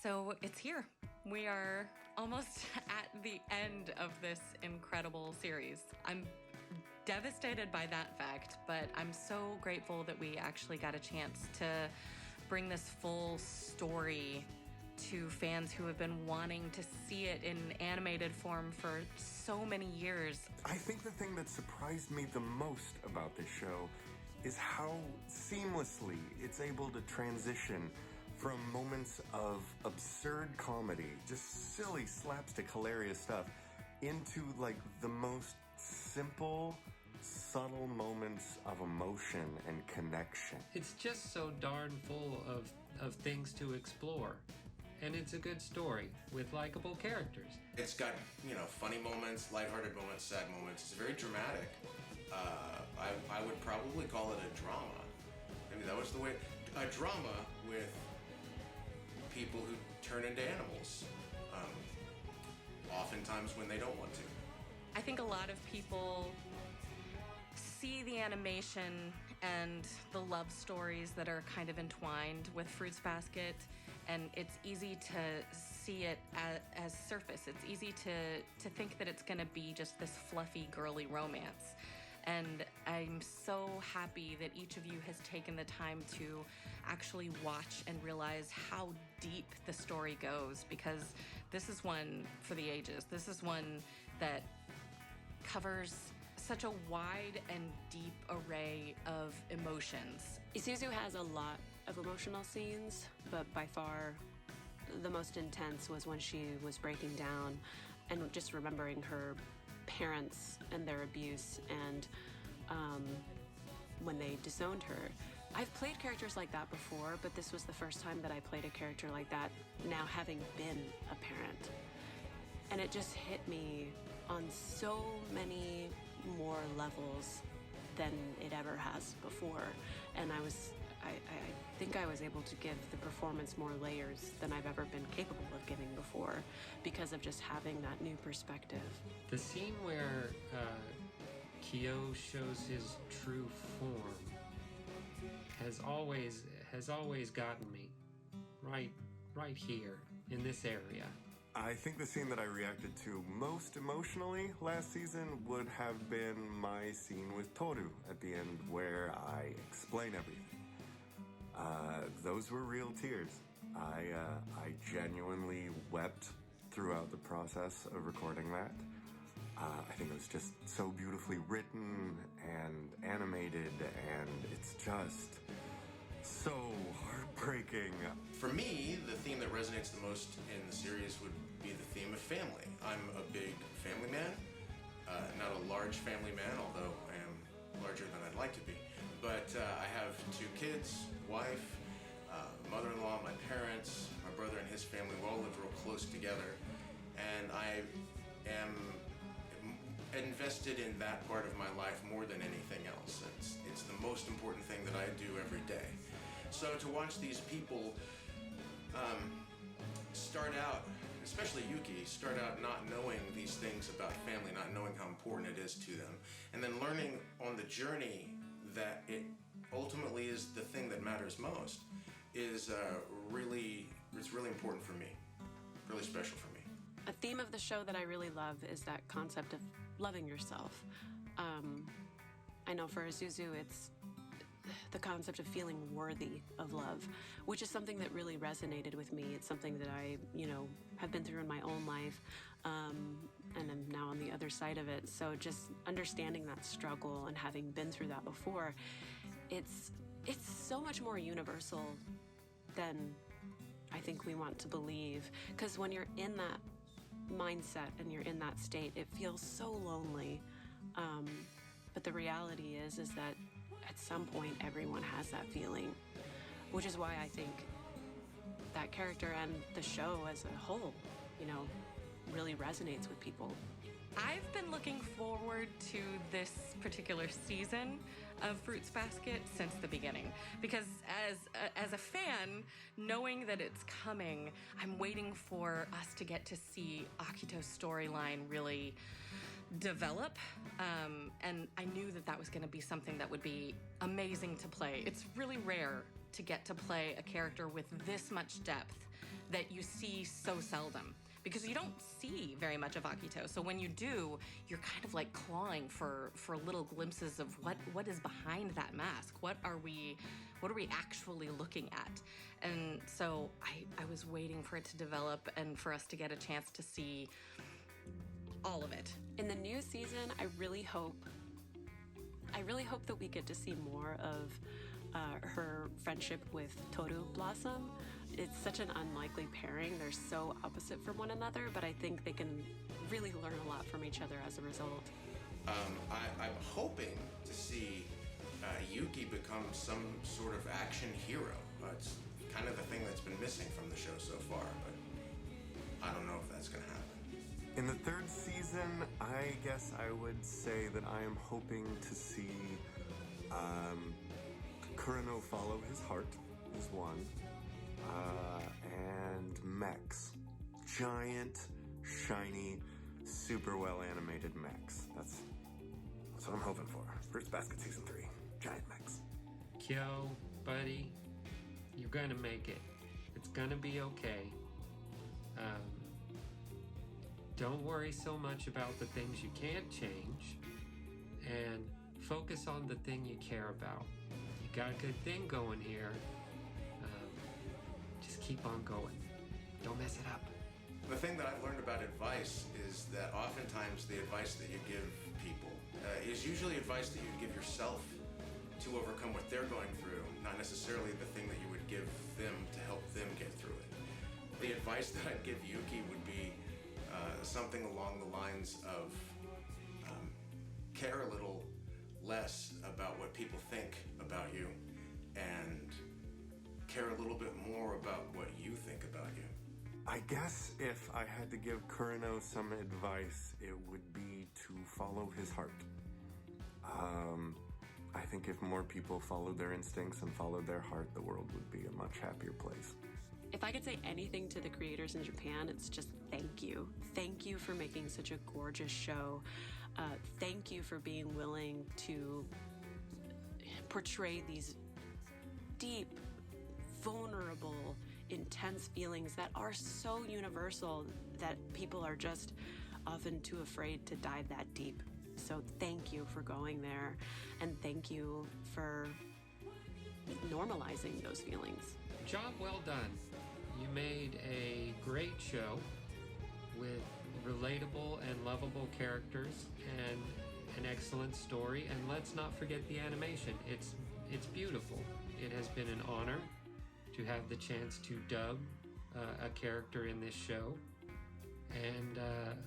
So it's here. We are almost at the end of this incredible series. I'm devastated by that fact, but I'm so grateful that we actually got a chance to bring this full story to fans who have been wanting to see it in animated form for so many years. I think the thing that surprised me the most about this show is how seamlessly it's able to transition from moments of absurd comedy, just silly, slapstick, hilarious stuff, into like the most simple, subtle moments of emotion and connection. It's just so darn full of things to explore. And it's a good story with likable characters. It's got, funny moments, lighthearted moments, sad moments. It's very dramatic. I would probably call it a drama. I mean, that was the way. A drama with people who turn into animals, oftentimes when they don't want to. I think a lot of people see the animation and the love stories that are kind of entwined with Fruits Basket, and it's easy to see it as surface. It's easy to think that it's going to be just this fluffy, girly romance. And I'm so happy that each of you has taken the time to actually watch and realize how deep the story goes, because this is one for the ages. This is one that covers such a wide and deep array of emotions. Isuzu has a lot of emotional scenes, but by far the most intense was when she was breaking down and just remembering her parents and their abuse and when they disowned her. I've played characters like that before, but this was the first time that I played a character like that, now having been a parent. And it just hit me on so many more levels than it ever has before. And I think I was able to give the performance more layers than I've ever been capable of giving before because of just having that new perspective. The scene where Kyo shows his true form has always gotten me right here in this area. I think the scene that I reacted to most emotionally last season would have been my scene with Toru at the end, where I explain everything. Those were real tears. I genuinely wept throughout the process of recording that. I think it was just so beautifully written and animated, and it's just so heartbreaking. For me, the theme that resonates the most in the series would be the theme of family. I'm a big family man, not a large family man, although I am larger than I'd like to be. But I have 2 kids, wife, mother-in-law, my parents, my brother and his family. We all live real close together. And I am invested in that part of my life more than anything else. It's the most important thing that I do every day. So to watch these people start out, especially Yuki, start out not knowing these things about family, not knowing how important it is to them, and then learning on the journey that it ultimately is the thing that matters most is really important for me, really special for me. A theme of the show that I really love is that concept of loving yourself. I know for Isuzu, it's the concept of feeling worthy of love, which is something that really resonated with me. It's something that I, have been through in my own life, and I'm now on the other side of it. So just understanding that struggle and having been through that before, it's so much more universal than I think we want to believe. Because when you're in that mindset and you're in that state, it feels so lonely. But the reality is that at some point everyone has that feeling, which is why I think that character and the show as a whole, really resonates with people. I've been looking forward to this particular season of Fruits Basket since the beginning, because as a fan, knowing that it's coming, I'm waiting for us to get to see Akito's storyline really develop, and I knew that was going to be something that would be amazing to play. It's really rare to get to play a character with this much depth that you see so seldom. Because you don't see very much of Akito. So when you do, you're kind of like clawing for little glimpses of what is behind that mask. What are we actually looking at? And so I was waiting for it to develop and for us to get a chance to see all of it. In the new season, I really hope that we get to see more of her friendship with Toru Blossom. It's such an unlikely pairing. They're so opposite from one another, but I think they can really learn a lot from each other as a result. I'm hoping to see Yuki become some sort of action hero. It's kind of the thing that's been missing from the show so far, but I don't know if that's going to happen. In the third season, I guess I would say that I am hoping to see Kurano follow his heart, is one. And mechs. Giant, shiny, super well animated mechs. That's what I'm hoping for. Fruits Basket Season 3. Giant mechs. Kyo, buddy, you're gonna make it. It's gonna be okay. Don't worry so much about the things you can't change, and focus on the thing you care about. You got a good thing going here. Just keep on going. Don't mess it up. The thing that I've learned about advice is that oftentimes the advice that you give people is usually advice that you give yourself to overcome what they're going through, not necessarily the thing that you would give them to help them get through it. The advice that I'd give Yuki would be something along the lines of care a little less about what people think about you and care a little bit more about what you think about you. I guess if I had to give Kurano some advice, it would be to follow his heart. I think if more people followed their instincts and followed their heart, the world would be a much happier place. If I could say anything to the creators in Japan, it's just thank you. Thank you for making such a gorgeous show. Thank you for being willing to portray these deep, vulnerable, intense feelings that are so universal that people are just often too afraid to dive that deep. So thank you for going there, and thank you for normalizing those feelings. Job well done. You made a great show with relatable and lovable characters and an excellent story. And let's not forget the animation. It's beautiful. It has been an honor to have the chance to dub a character in this show. And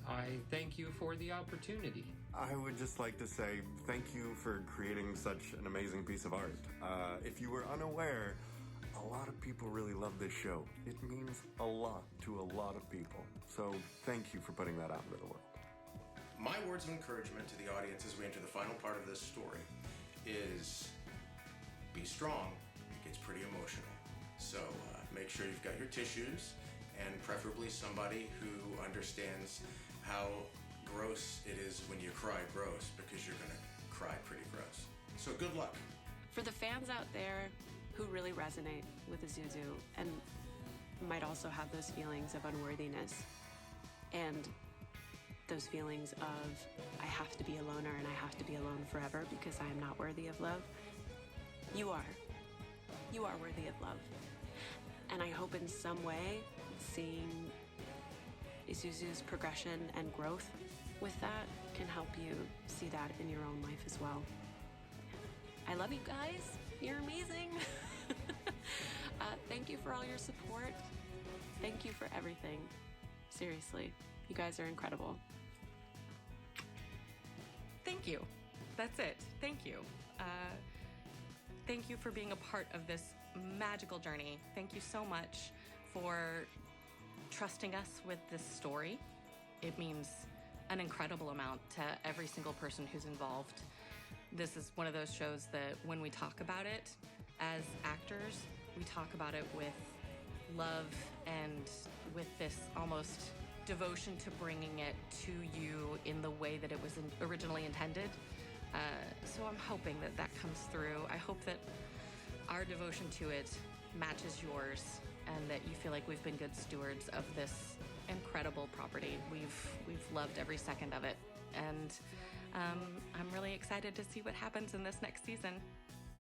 I thank you for the opportunity. I would just like to say thank you for creating such an amazing piece of art. If you were unaware, a lot of people really love this show. It means a lot to a lot of people. So thank you for putting that out into the world. My words of encouragement to the audience as we enter the final part of this story is be strong. It gets pretty emotional. So make sure you've got your tissues and preferably somebody who understands how gross it is when you cry gross, because you're going to cry pretty gross. So good luck. For the fans out there who really resonate with Isuzu and might also have those feelings of unworthiness and those feelings of I have to be a loner and I have to be alone forever because I am not worthy of love, you are. You are worthy of love. And I hope in some way seeing Isuzu's progression and growth with that can help you see that in your own life as well. I love you guys. You're amazing. Thank you for all your support. Thank you for everything. Seriously, you guys are incredible. Thank you. That's it. Thank you. Thank you for being a part of this magical journey. Thank you so much for trusting us with this story. It means an incredible amount to every single person who's involved. This is one of those shows that when we talk about it as actors, we talk about it with love and with this almost devotion to bringing it to you in the way that it was originally intended. So I'm hoping that that comes through. I hope that our devotion to it matches yours, and that you feel like we've been good stewards of this incredible property. We've loved every second of it, and I'm really excited to see what happens in this next season.